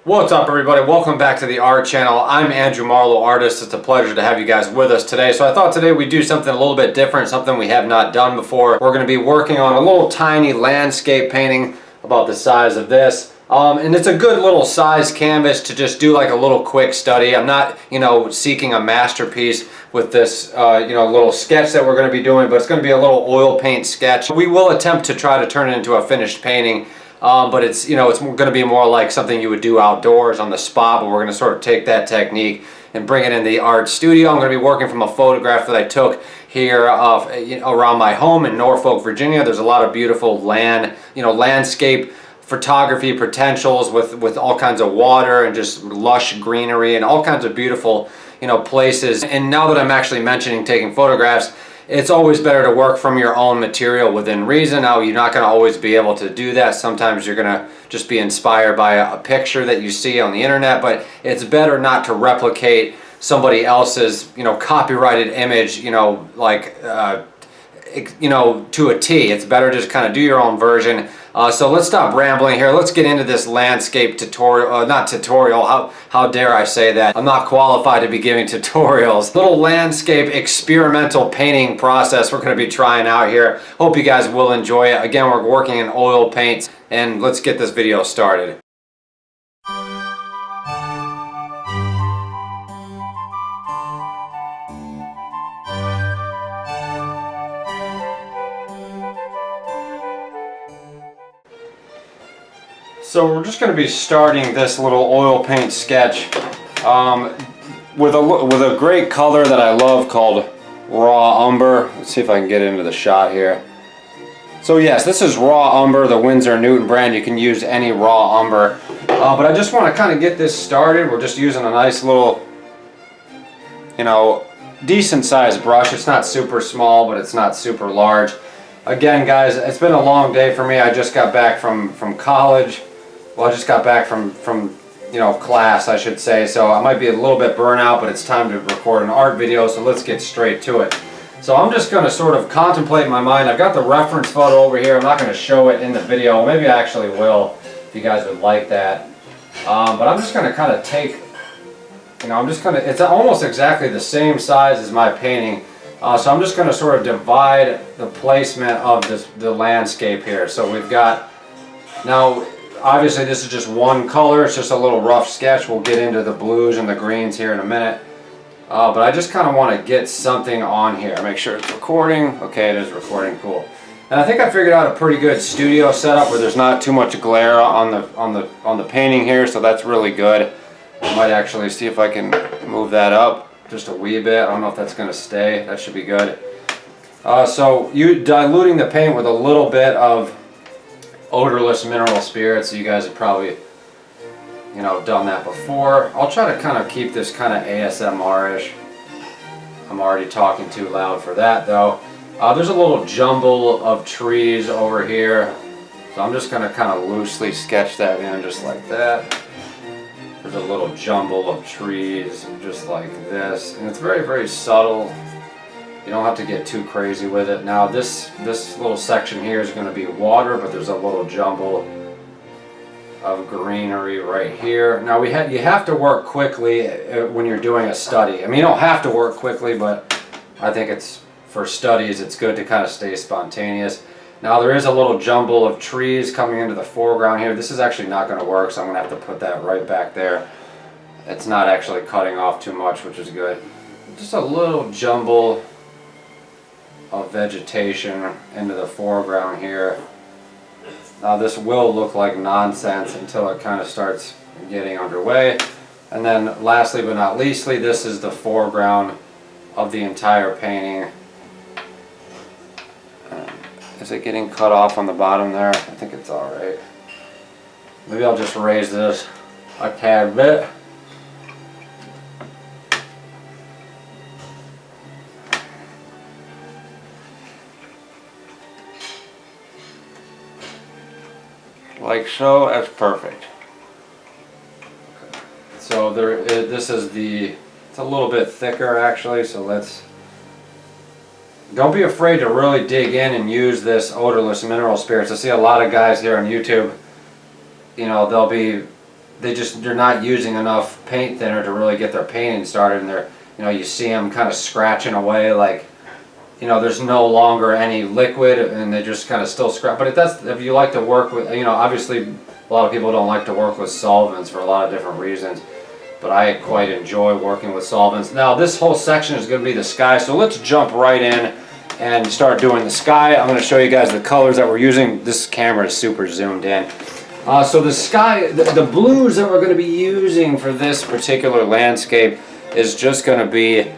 What's up, everybody? Welcome back to the Art Channel. I'm Andrew Marlowe, artist. It's a pleasure to have you guys with us today. So I thought today we'd do something a little bit different, something we have not done before. We're going to be working on a little tiny landscape painting about the size of this. And it's a good little size canvas to just do like a little quick study. I'm not, seeking a masterpiece with this, little sketch that we're going to be doing, but it's going to be a little oil paint sketch. We will attempt to try to turn it into a finished painting. But it's going to be more like something you would do outdoors on the spot, but we're going to sort of take that technique and bring it in the art studio. I'm going to be working from a photograph that I took here around my home in Norfolk, Virginia. There's a lot of beautiful landscape photography potentials with all kinds of water and just lush greenery and all kinds of beautiful, places. And now that I'm actually mentioning taking photographs, it's always better to work from your own material within reason. Now, you're not going to always be able to do that. Sometimes you're going to just be inspired by a picture that you see on the internet, but it's better not to replicate somebody else's, copyrighted image, to a T. It's better to just kind of do your own version. So let's stop rambling here. Let's get into this landscape tutorial, not tutorial, how dare I say that? I'm not qualified to be giving tutorials. Little landscape experimental painting process we're going to be trying out here. Hope you guys will enjoy it. Again, we're working in oil paints, and let's get this video started. So we're just going to be starting this little oil paint sketch with a great color that I love called Raw Umber. Let's see if I can get into the shot here. So yes, this is Raw Umber, the Winsor & Newton brand. You can use any Raw Umber. But I just want to kind of get this started. We're just using a nice little, decent sized brush. It's not super small, but it's not super large. Again, guys, it's been a long day for me. I just got back from college. Well, I just got back from class, I should say, so I might be a little bit burnt out, but it's time to record an art video, so let's get straight to it. So I'm just going to sort of contemplate in my mind. I've got the reference photo over here. I'm not going to show it in the video. Maybe I actually will, if you guys would like that. But I'm just going to kind of take, it's almost exactly the same size as my painting. So I'm just going to sort of divide the placement of the landscape here. So we've got, now, obviously this is just one color, it's just a little rough sketch. We'll get into the blues and the greens here in a minute. But I just kind of want to get something on here. Make sure it's recording. Okay, it is recording, cool. And I think I figured out a pretty good studio setup where there's not too much glare on the painting here, so that's really good. I might actually see if I can move that up just a wee bit. I don't know if that's going to stay. That should be good. So you diluting the paint with a little bit of odorless mineral spirits. So you guys have probably done that before. I'll try to kind of keep this kind of ASMR-ish. I'm already talking too loud for that though. There's a little jumble of trees over here, so I'm just going to kind of loosely sketch that in just like that. There's a little jumble of trees just like this, and it's very, very subtle. You don't have to get too crazy with it. Now this little section here is going to be water, but there's a little jumble of greenery right here. Now you have to work quickly when you're doing a study. I mean, you don't have to work quickly, but I think for studies it's good to kind of stay spontaneous. Now there is a little jumble of trees coming into the foreground here. This is actually not going to work, so I'm going to have to put that right back there. It's not actually cutting off too much, which is good. Just a little jumble of vegetation into the foreground here. Now this will look like nonsense until it kind of starts getting underway. And then lastly but not leastly, this is the foreground of the entire painting. Is it getting cut off on the bottom there? I think it's alright. Maybe I'll just raise this a tad bit. Like so. That's perfect. So this is it's a little bit thicker actually, so don't be afraid to really dig in and use this odorless mineral spirits. I see a lot of guys here on YouTube, they'll be they're not using enough paint thinner to really get their painting started, and they're, you know, you see them kind of scratching away like, you know, there's no longer any liquid, and they just kind of still scratch. But if you like to work with, you know, obviously a lot of people don't like to work with solvents for a lot of different reasons, but I quite enjoy working with solvents. Now this whole section is going to be the sky, so let's jump right in and start doing the sky. I'm going to show you guys the colors that we're using. This camera is super zoomed in. So the sky, the blues that we're going to be using for this particular landscape is just going to be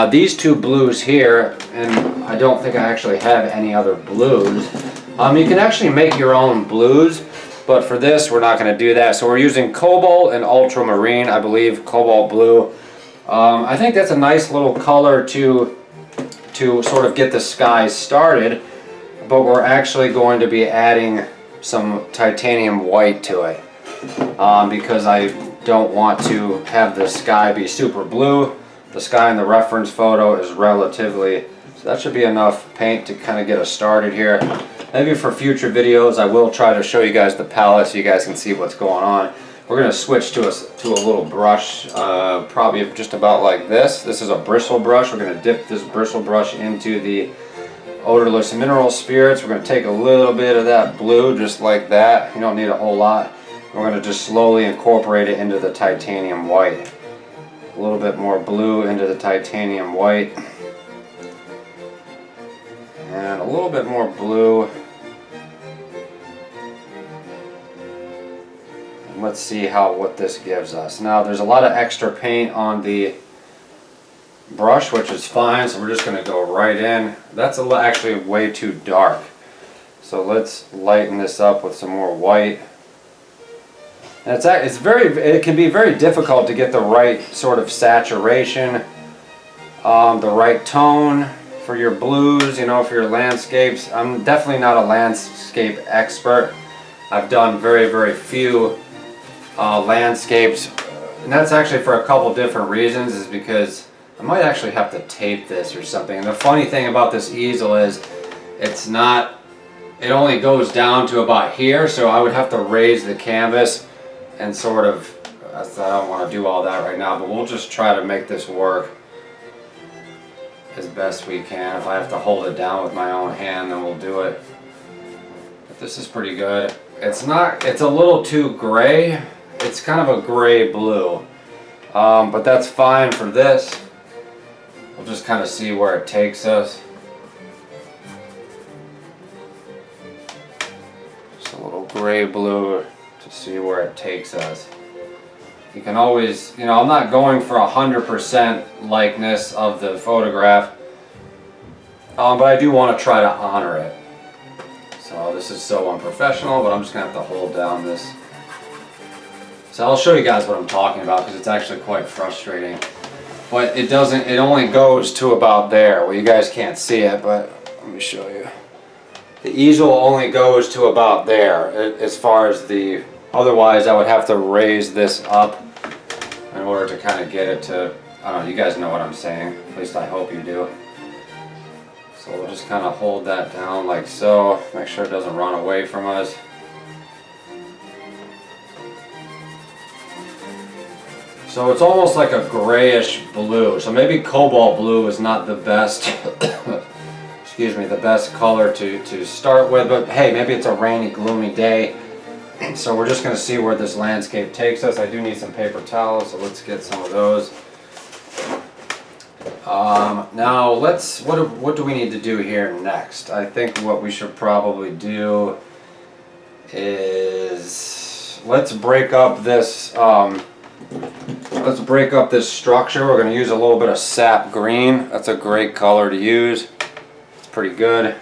these two blues here, and I don't think I actually have any other blues. You can actually make your own blues, but for this we're not going to do that. So we're using cobalt and ultramarine, I believe, cobalt blue. I think that's a nice little color to sort of get the skies started, but we're actually going to be adding some titanium white to it because I don't want to have the sky be super blue. The sky in the reference photo is relatively, so that should be enough paint to kind of get us started here. Maybe for future videos I will try to show you guys the palette so you guys can see what's going on. We're going to switch to a little brush, probably just about like this. This is a bristle brush. We're going to dip this bristle brush into the odorless mineral spirits. We're going to take a little bit of that blue just like that. You don't need a whole lot. We're going to just slowly incorporate it into the titanium white. A little bit more blue into the titanium white. And a little bit more blue. And let's see what this gives us. Now there's a lot of extra paint on the brush, which is fine, so we're just going to go right in. That's actually way too dark, so let's lighten this up with some more white. And it can be very difficult to get the right sort of saturation, the right tone for your blues, you know, for your landscapes. I'm definitely not a landscape expert. I've done very, very few landscapes, and that's actually for a couple different reasons. Is because I might actually have to tape this or something. And the funny thing about this easel is it only goes down to about here, so I would have to raise the canvas and sort of, I don't want to do all that right now, but we'll just try to make this work as best we can. If I have to hold it down with my own hand, then we'll do it. But this is pretty good. It's a little too gray. It's kind of a gray blue, but that's fine for this. We'll just kind of see where it takes us. Just a little gray blue to see where it takes us. You can always, you know, I'm not going for 100% likeness of the photograph, but I do want to try to honor it. So this is so unprofessional, but I'm just going to have to hold down this. So I'll show you guys what I'm talking about because it's actually quite frustrating. But it only goes to about there. Well, you guys can't see it, but let me show you. The easel only goes to about there as far as otherwise I would have to raise this up in order to kind of get it to, I don't know, you guys know what I'm saying. At least I hope you do. So we'll just kind of hold that down like so. Make sure it doesn't run away from us. So it's almost like a grayish blue. So maybe cobalt blue is not the best, excuse me, the best color to start with. But hey, maybe it's a rainy, gloomy day. So we're just going to see where this landscape takes us. I do need some paper towels, so let's get some of those. Now what do we need to do here next? I think what we should probably do is let's break up this structure. We're going to use a little bit of sap green. That's a great color to use. It's pretty good.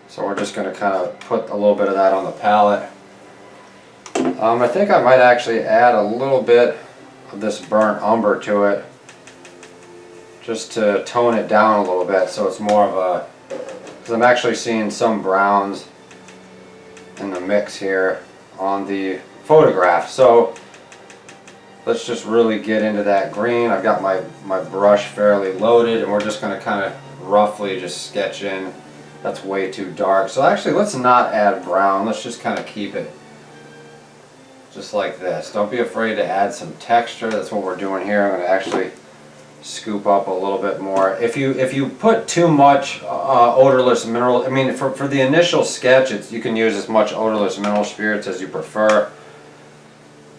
So we're just going to kind of put a little bit of that on the palette. I think I might actually add a little bit of this burnt umber to it, just to tone it down a little bit, so it's more of a, because I'm actually seeing some browns in the mix here on the photograph. So let's just really get into that green. I've got my brush fairly loaded, and we're just going to kind of roughly just sketch in. That's way too dark. So actually let's not add brown. Let's just kind of keep it just like this. Don't be afraid to add some texture. That's what we're doing here. I'm going to actually scoop up a little bit more. If you put too much odorless mineral, I mean for the initial sketch, you can use as much odorless mineral spirits as you prefer.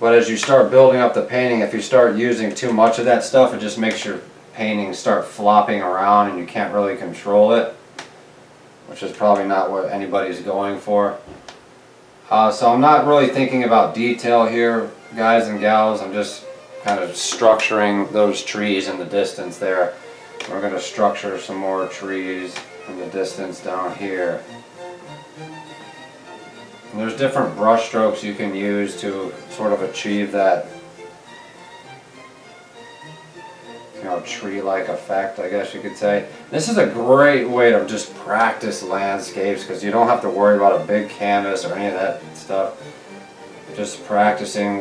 But as you start building up the painting, if you start using too much of that stuff, it just makes your painting start flopping around and you can't really control it, which is probably not what anybody's going for. So I'm not really thinking about detail here, guys and gals. I'm just kind of structuring those trees in the distance there. We're going to structure some more trees in the distance down here. And there's different brush strokes you can use to sort of achieve that, you know, tree-like effect, I guess you could say. This is a great way to just practice landscapes because you don't have to worry about a big canvas or any of that stuff. Just practicing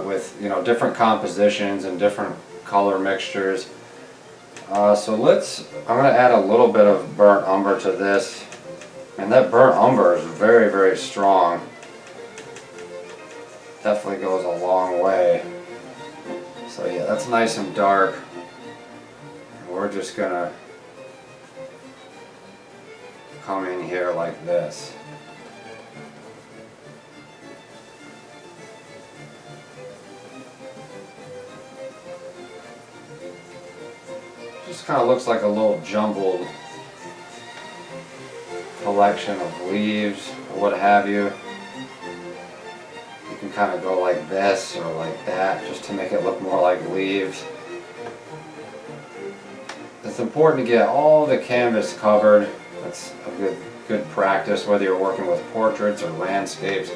with, you know, different compositions and different color mixtures. So I'm going to add a little bit of burnt umber to this. And that burnt umber is very, very strong. Definitely goes a long way. So yeah, that's nice and dark. And we're just gonna come in here like this. Just kind of looks like a little jumbled collection of leaves or what have you. You can kind of go like this or like that just to make it look more like leaves. It's important to get all the canvas covered. That's a good practice whether you're working with portraits or landscapes.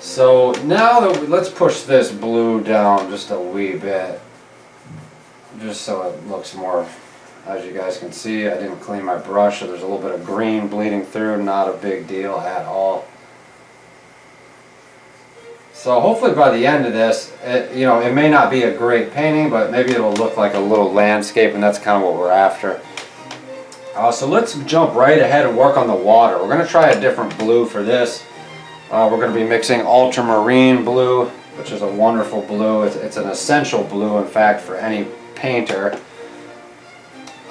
So now let's push this blue down just a wee bit, just so it looks more. As you guys can see, I didn't clean my brush, so there's a little bit of green bleeding through, not a big deal at all. So hopefully by the end of this, it may not be a great painting, but maybe it'll look like a little landscape, and that's kind of what we're after. So let's jump right ahead and work on the water. We're going to try a different blue for this. We're going to be mixing ultramarine blue, which is a wonderful blue. It's an essential blue, in fact, for any painter.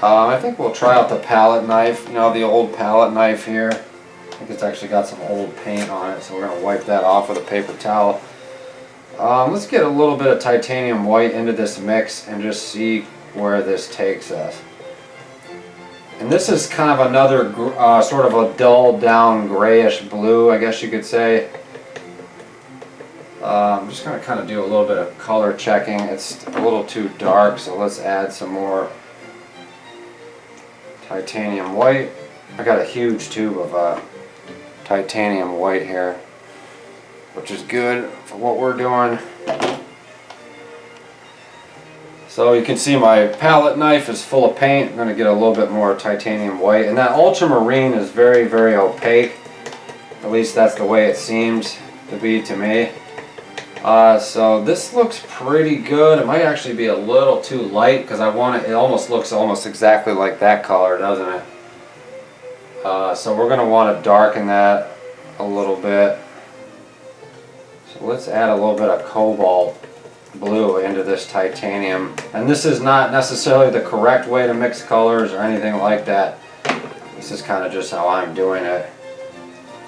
I think we'll try out the palette knife, the old palette knife here. I think it's actually got some old paint on it, so we're going to wipe that off with a paper towel. Let's get a little bit of titanium white into this mix and just see where this takes us. And this is kind of another sort of a dull down grayish blue, I guess you could say. I'm just going to kind of do a little bit of color checking. It's a little too dark, so let's add some more titanium white. I got a huge tube of titanium white here, which is good for what we're doing. So you can see my palette knife is full of paint. I'm going to get a little bit more titanium white, and that ultramarine is very, very opaque. At least that's the way it seems to be to me. So this looks pretty good. It might actually be a little too light because I want it. It almost looks almost exactly like that color, doesn't it? So we're going to want to darken that a little bit. So let's add a little bit of cobalt blue into this titanium. And this is not necessarily the correct way to mix colors or anything like that. This is kind of just how I'm doing it.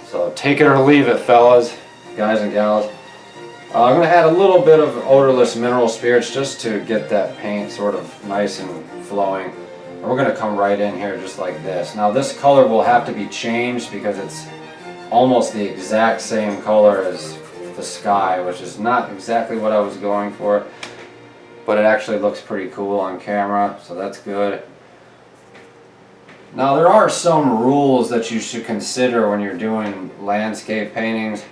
So take it or leave it, fellas, guys and gals. I'm going to add a little bit of odorless mineral spirits just to get that paint sort of nice and flowing. And we're going to come right in here just like this. Now this color will have to be changed because it's almost the exact same color as the sky, which is not exactly what I was going for, but it actually looks pretty cool on camera, so that's good. Now there are some rules that you should consider when you're doing landscape paintings.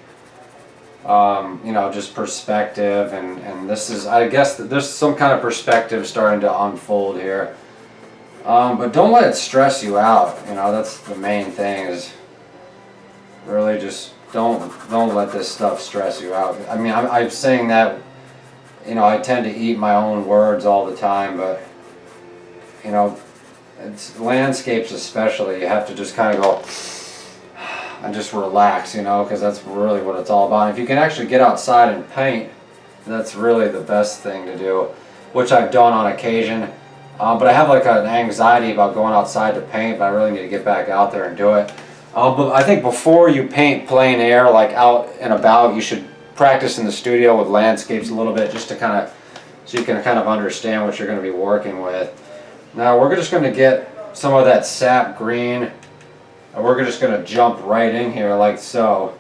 Just perspective, and this is, I guess there's some kind of perspective starting to unfold here. But don't let it stress you out. That's the main thing, is really just don't let this stuff stress you out. I mean, I'm saying that, I tend to eat my own words all the time, but it's landscapes especially, you have to just kind of go, and just relax, you know, because that's really what it's all about. And if you can actually get outside and paint, that's really the best thing to do, which I've done on occasion. But I have like an anxiety about going outside to paint, but I really need to get back out there and do it. But I think before you paint plein air, like out and about, you should practice in the studio with landscapes a little bit, just to kind of, so you can kind of understand what you're going to be working with. Now we're just going to get some of that sap green, and we're just going to jump right in here like so.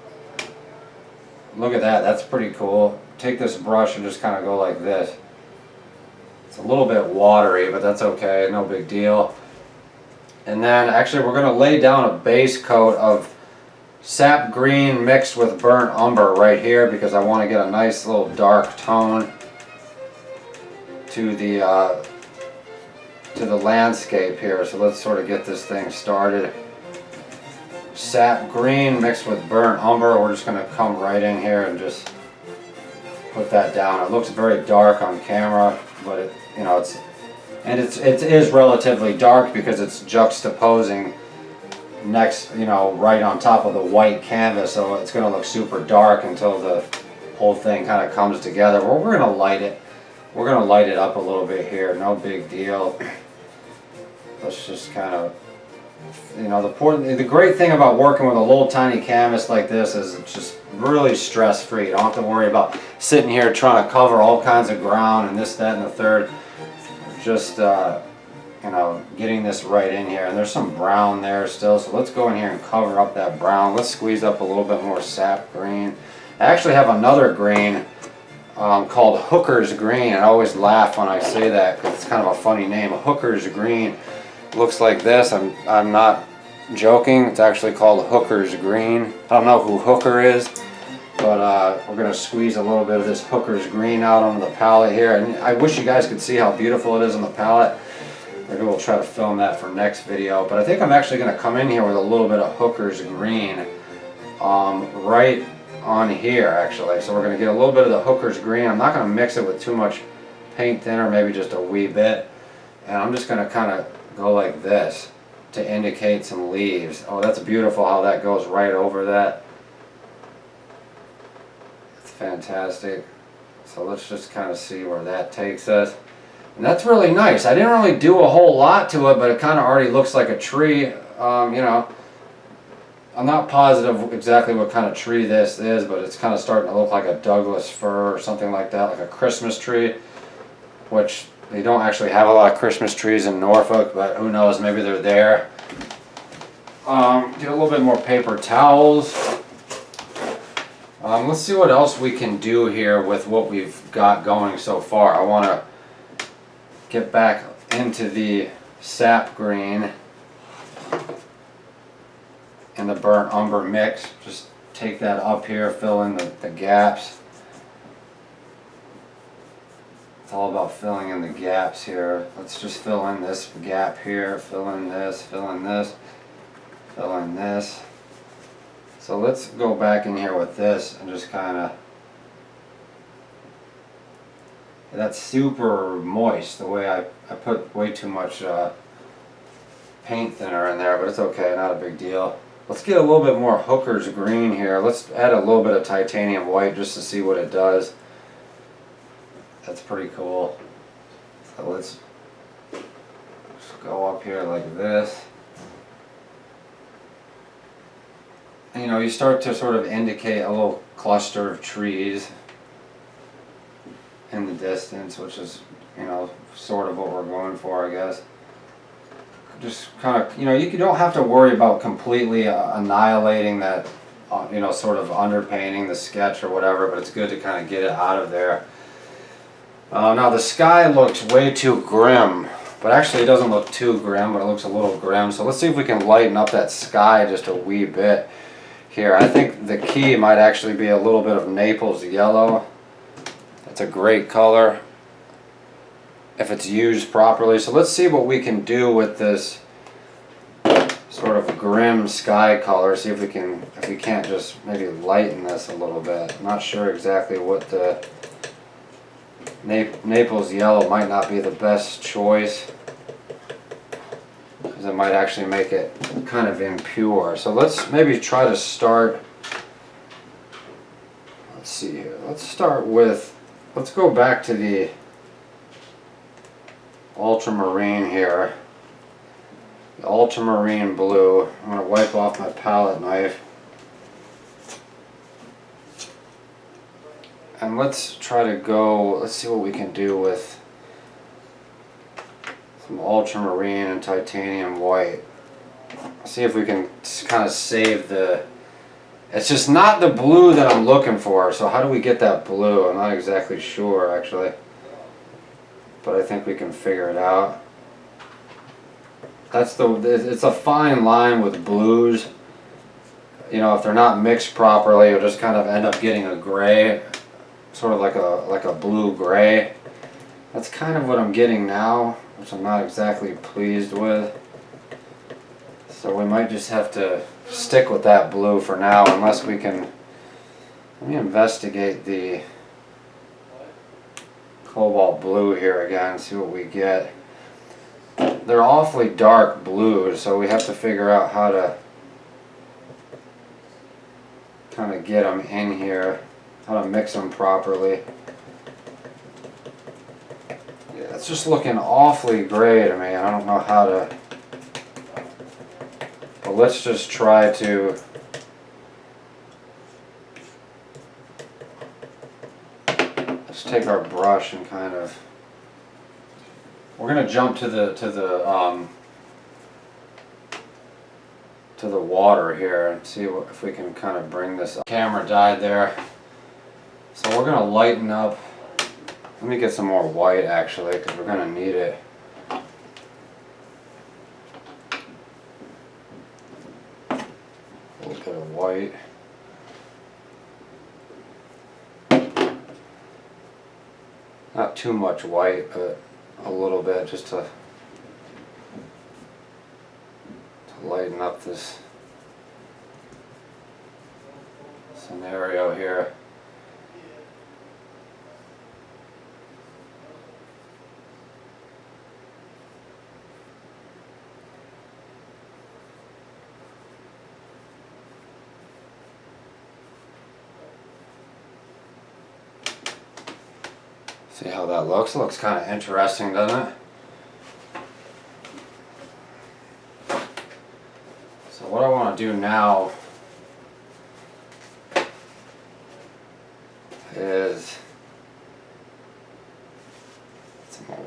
Look at that, that's pretty cool. Take this brush and just kind of go like this. It's a little bit watery, but that's okay, no big deal. And then actually we're going to lay down a base coat of sap green mixed with burnt umber right here, because I want to get a nice little dark tone to the landscape here. So let's sort of get this thing started. Sap green mixed with burnt umber. We're just going to come right in here and just put that down. It looks very dark on camera, but it, you know, it is relatively dark because it's juxtaposing next, you know, right on top of the white canvas, so it's going to look super dark until the whole thing kind of comes together. Well, we're going to light it. We're going to light it up a little bit here. No big deal. Let's just kind of, you know, the great thing about working with a little tiny canvas like this is it's just really stress-free. You don't have to worry about sitting here trying to cover all kinds of ground and this, that, and the third. Just you know, getting this right in here. And there's some brown there still, so let's go in here and cover up that brown. Let's squeeze up a little bit more sap green. I actually have another green called Hooker's Green. I always laugh when I say that because it's kind of a funny name. Hooker's Green looks like this. I'm not joking. It's actually called Hooker's Green. I don't know who Hooker is, but we're going to squeeze a little bit of this Hooker's Green out onto the palette here. And I wish you guys could see how beautiful it is on the palette. Maybe we'll try to film that for next video. But I think I'm actually going to come in here with a little bit of Hooker's Green right on here, actually. So we're going to get a little bit of the Hooker's Green. I'm not going to mix it with too much paint thinner, maybe just a wee bit. And I'm just going to kind of go like this to indicate some leaves. Oh, that's beautiful how that goes right over that. It's fantastic. So let's just kind of see where that takes us. And that's really nice. I didn't really do a whole lot to it, but it kind of already looks like a tree. You know, I'm not positive exactly what kind of tree this is, but it's kind of starting to look like a Douglas fir or something like that, like a Christmas tree, which they don't actually have a lot of Christmas trees in Norfolk, but who knows, maybe they're there. Get a little bit more paper towels. Let's see what else we can do here with what we've got going so far. I want to get back into the sap green and the burnt umber mix. Just take that up here, fill in the gaps. It's all about filling in the gaps here. Let's just fill in this gap here, fill in this, fill in this, fill in this. So let's go back in here with this and just kind of, that's super moist the way I put way too much paint thinner in there, but it's okay, not a big deal. Let's get a little bit more Hooker's Green here. Let's add a little bit of titanium white just to see what it does. That's pretty cool. So let's just go up here like this. And, you know, you start to sort of indicate a little cluster of trees in the distance, which is, you know, sort of what we're going for, I guess. Just kind of, you know, you don't have to worry about completely annihilating that, you know, sort of underpainting the sketch or whatever, but it's good to kind of get it out of there. Now the sky looks way too grim, but actually it doesn't look too grim, but it looks a little grim. So let's see if we can lighten up that sky just a wee bit here. I think the key might actually be a little bit of Naples yellow. It's a great color if it's used properly. So let's see what we can do with this sort of grim sky color. See if we can't just maybe lighten this a little bit. I'm not sure exactly what the Naples yellow might not be the best choice. because it might actually make it kind of impure. So let's maybe try to start, let's see here, let's start with, let's go back to the ultramarine here. The ultramarine blue. I'm going to wipe off my palette knife. And let's try to go, let's see what we can do with some ultramarine and titanium white. See if we can kind of save the, it's just not the blue that I'm looking for, so how do we get that blue? I'm not exactly sure actually, but I think we can figure it out. That's it's a fine line with blues. You know, if they're not mixed properly, you'll just kind of end up getting a gray, sort of like a blue gray. That's kind of what I'm getting now, which I'm not exactly pleased with. So we might just have to stick with that blue for now, unless we can, let me investigate the cobalt blue here again, see what we get. They're awfully dark blues, so we have to figure out how to kind of get them in here, how to mix them properly. Yeah, it's just looking awfully gray to me. I don't know how to, but let's just try to let's take our brush and kind of, we're gonna jump to the water here and see if we can kind of bring this up. Camera died there, so we're gonna lighten up. Let me get some more white actually, because we're gonna need it. A little bit of white. Not too much white, but a little bit, just to lighten up this scenario here. See how that looks? It looks kind of interesting, doesn't it? So what I want to do now is,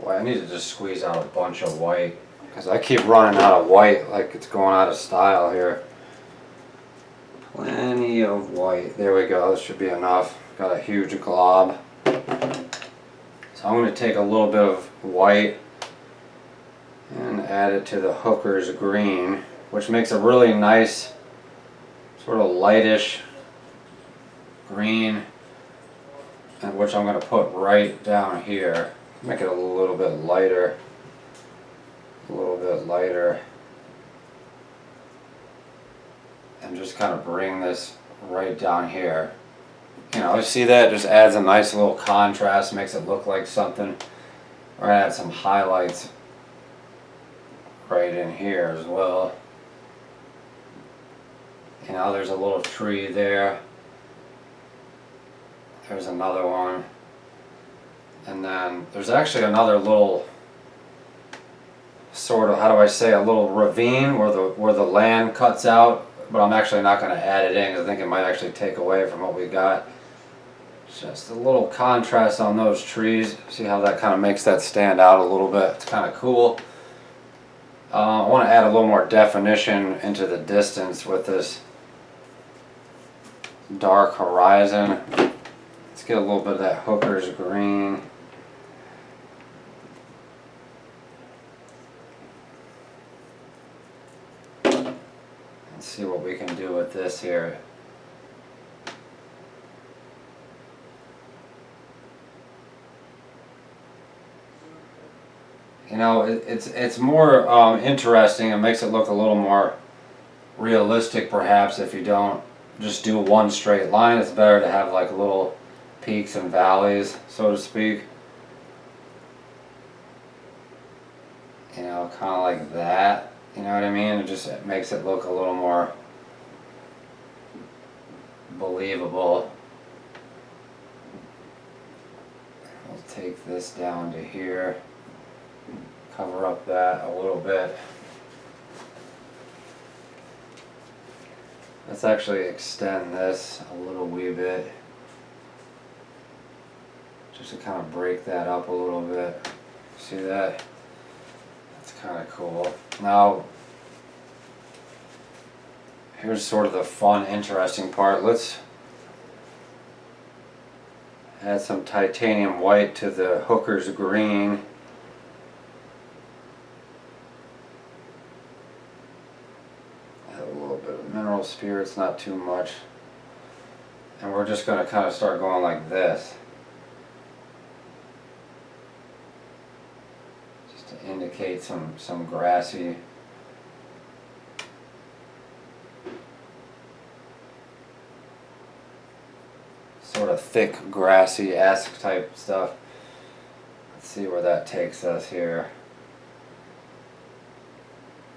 I need to just squeeze out a bunch of white, because I keep running out of white like it's going out of style here. Plenty of white. There we go. This should be enough. Got a huge glob. So I'm going to take a little bit of white and add it to the Hooker's green, which makes a really nice sort of lightish green, and which I'm going to put right down here. Make it a little bit lighter. A little bit lighter. And just kind of bring this right down here. You know, see that? Just adds a nice little contrast, makes it look like something. Or add some highlights right in here as well. You know, there's a little tree there. There's another one. And then there's actually another little sort of, how do I say, a little ravine where the land cuts out, but I'm actually not going to add it in because I think it might actually take away from what we got. Just a little contrast on those trees. See how that kind of makes that stand out a little bit. It's kind of cool. I want to add a little more definition into the distance with this dark horizon. Let's get a little bit of that Hooker's green. Let's see what we can do with this here. You know, it's more interesting. It makes it look a little more realistic, perhaps, if you don't just do one straight line. It's better to have like little peaks and valleys, so to speak. You know, kind of like that. You know what I mean? It makes it look a little more believable. I'll take this down to here, cover up that a little bit. Let's actually extend this a little wee bit, just to kind of break that up a little bit. See that? That's kind of cool. Now, here's sort of the fun, interesting part. Let's add some titanium white to the Hooker's green. Add a little bit of mineral spirits, not too much. And we're just going to kind of start going like this, just to indicate some grassy. Sort of thick, grassy-esque type stuff. Let's see where that takes us here.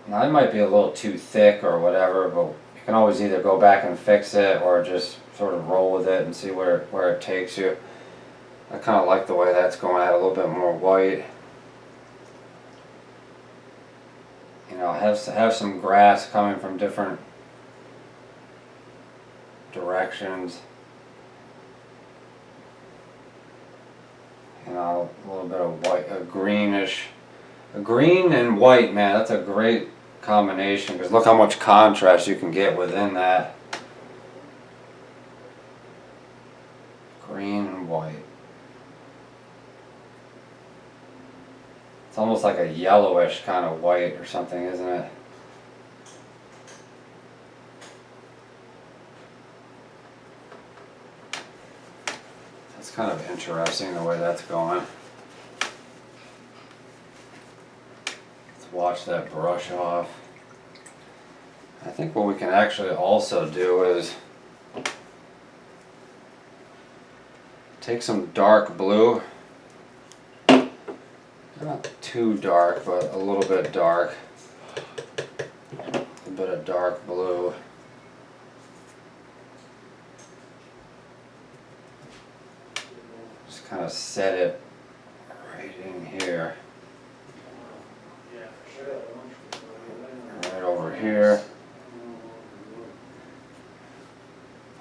Now, it might be a little too thick or whatever, but you can always either go back and fix it or just sort of roll with it and see where it takes you. I kind of like the way that's going. Add a little bit more white. You know, have some grass coming from different directions. You know, a little bit of white, a greenish, a green and white, man, that's a great combination, because look how much contrast you can get within that. Green and white. It's almost like a yellowish kind of white or something, isn't it? It's kind of interesting the way that's going. Let's wash that brush off. I think what we can actually also do is take some dark blue. Not too dark, but a little bit dark. A bit of dark blue. Kind of set it right in here, right over here.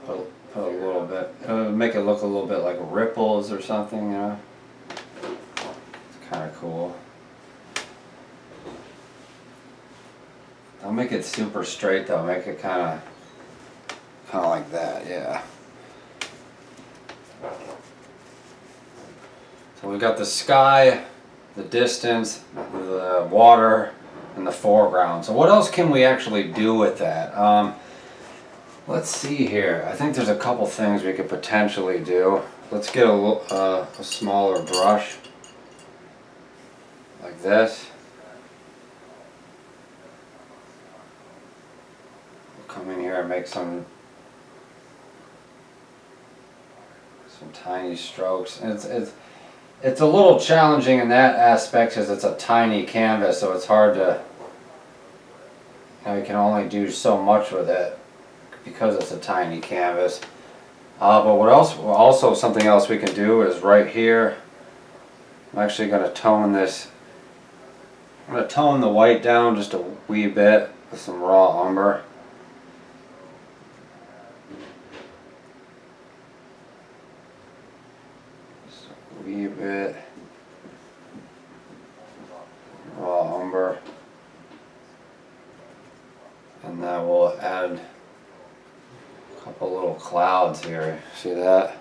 Put a little bit, make it look a little bit like ripples or something, you know. It's kind of cool. Don't make it super straight though. Make it kind of like that, yeah. So we got the sky, the distance, the water, and the foreground. So what else can we actually do with that? Let's see here. I think there's a couple things we could potentially do. Let's get a smaller brush, like this. We'll come in here and make some tiny strokes. And it's a little challenging in that aspect because it's a tiny canvas, so it's hard to, you know, you can only do so much with it because it's a tiny canvas. But what else? Also, something else we can do is right here. I'm actually going to tone this. I'm going to tone the white down just a wee bit with some raw umber. Wee bit raw umber, and then we'll add a couple little clouds here. See that?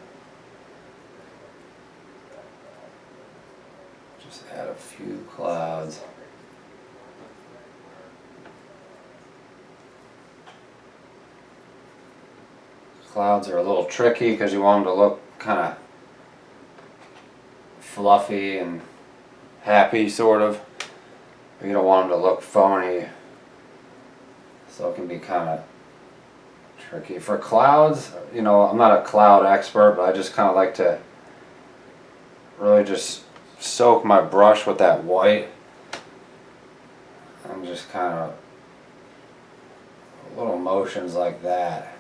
Just add a few clouds. Clouds are a little tricky because you want them to look kind of fluffy and happy, sort of. You don't want them to look phony, so it can be kind of tricky. For clouds, you know, I'm not a cloud expert, but I just kind of like to really just soak my brush with that white and just kind of little motions like that.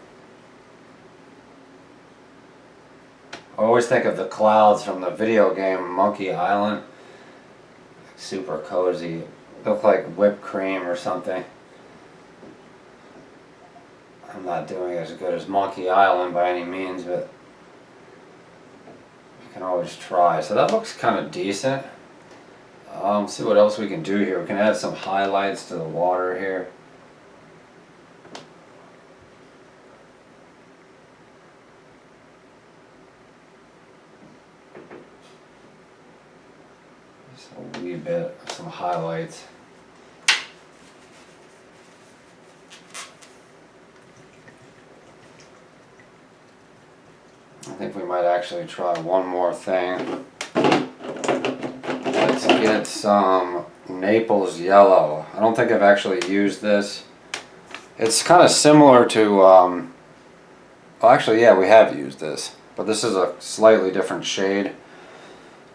I always think of the clouds from the video game Monkey Island. Super cozy. Look like whipped cream or something. I'm not doing as good as Monkey Island by any means, but you can always try. So that looks kind of decent. See what else we can do here. We can add some highlights to the water here. Just a wee bit of some highlights. I think we might actually try one more thing. Let's get some Naples yellow. I don't think I've actually used this. It's kind of similar to, well actually yeah, we have used this, but this is a slightly different shade.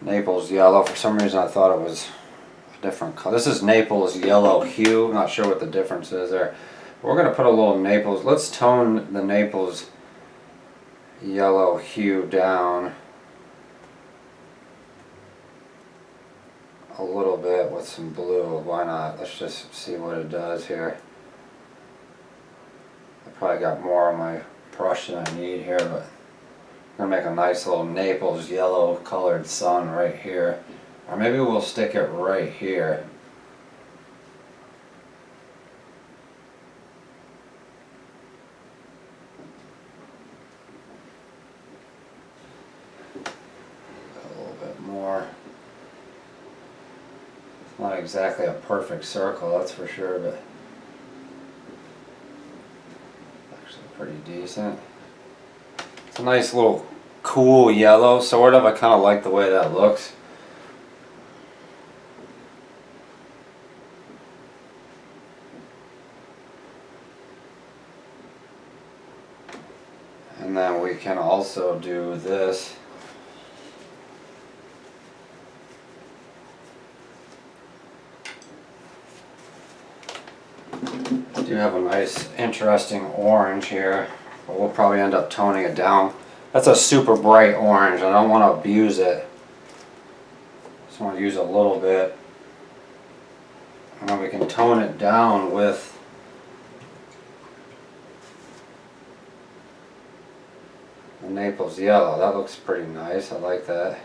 Naples yellow. For some reason I thought it was a different color. This is Naples yellow hue. I'm not sure what the difference is there. We're going to put a little Naples. Let's tone the Naples yellow hue down a little bit with some blue. Why not? Let's just see what it does here. I probably got more on my brush than I need here, but I'm going to make a nice little Naples yellow colored sun right here. Or maybe we'll stick it right here. Not exactly a perfect circle, that's for sure, but actually pretty decent. It's a nice little cool yellow, sort of. I kind of like the way that looks. And then we can also do this. Do have a nice interesting orange here, but we'll probably end up toning it down. That's a super bright orange. I don't want to abuse it. Just want to use a little bit. And then we can tone it down with the Naples yellow. That looks pretty nice. I like that.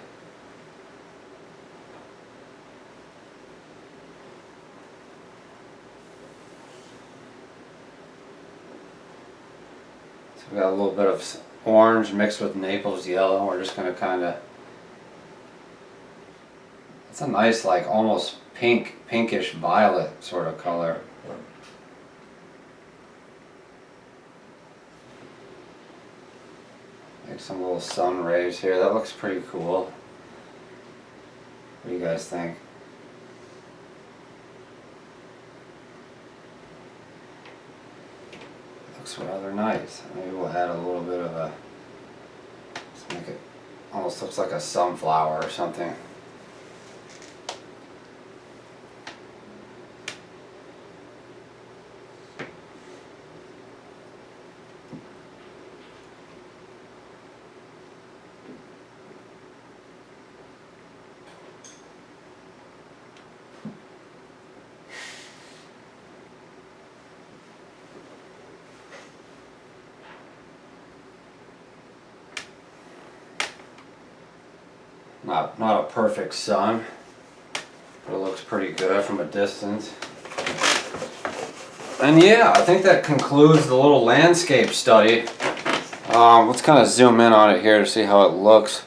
We got a little bit of orange mixed with Naples yellow. We're just going to kind of, it's a nice like almost pinkish violet sort of color. Make some little sun rays here. That looks pretty cool. What do you guys think? Looks rather nice. Maybe we'll add a little bit of a, let's make it, almost looks like a sunflower or something. Not a perfect sun, but it looks pretty good from a distance. And yeah, I think that concludes the little landscape study. Let's kind of zoom in on it here to see how it looks.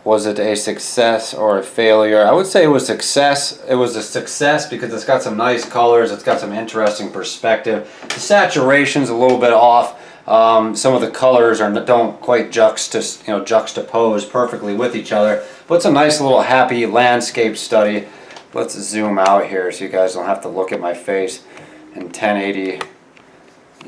Was it a success or a failure? I would say it was success. It was a success because it's got some nice colors. It's got some interesting perspective. The saturation's a little bit off. Some of the colors don't quite juxtapose perfectly with each other. But it's a nice little happy landscape study. Let's zoom out here so you guys don't have to look at my face in 1080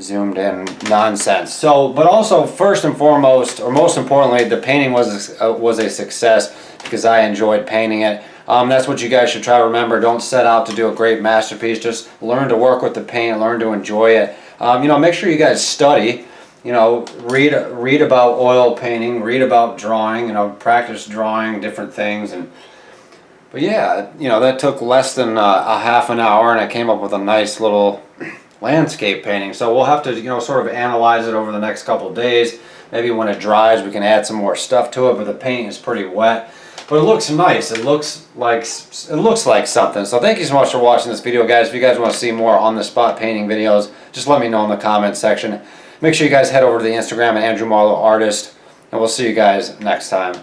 zoomed in nonsense. So, but also first and foremost, or most importantly, the painting was a success because I enjoyed painting it. That's what you guys should try to remember. Don't set out to do a great masterpiece. Just learn to work with the paint, learn to enjoy it. Make sure you guys study. Read about oil painting, read about drawing. Practice drawing different things. But yeah, that took less than a half an hour, and I came up with a nice little landscape painting. So we'll have to, sort of analyze it over the next couple of days. Maybe when it dries, we can add some more stuff to it. But the paint is pretty wet. But it looks nice. It looks like something. So thank you so much for watching this video, guys. If you guys want to see more on the spot painting videos, just let me know in the comment section. Make sure you guys head over to the Instagram at Andrew Marlowe Artist, and we'll see you guys next time.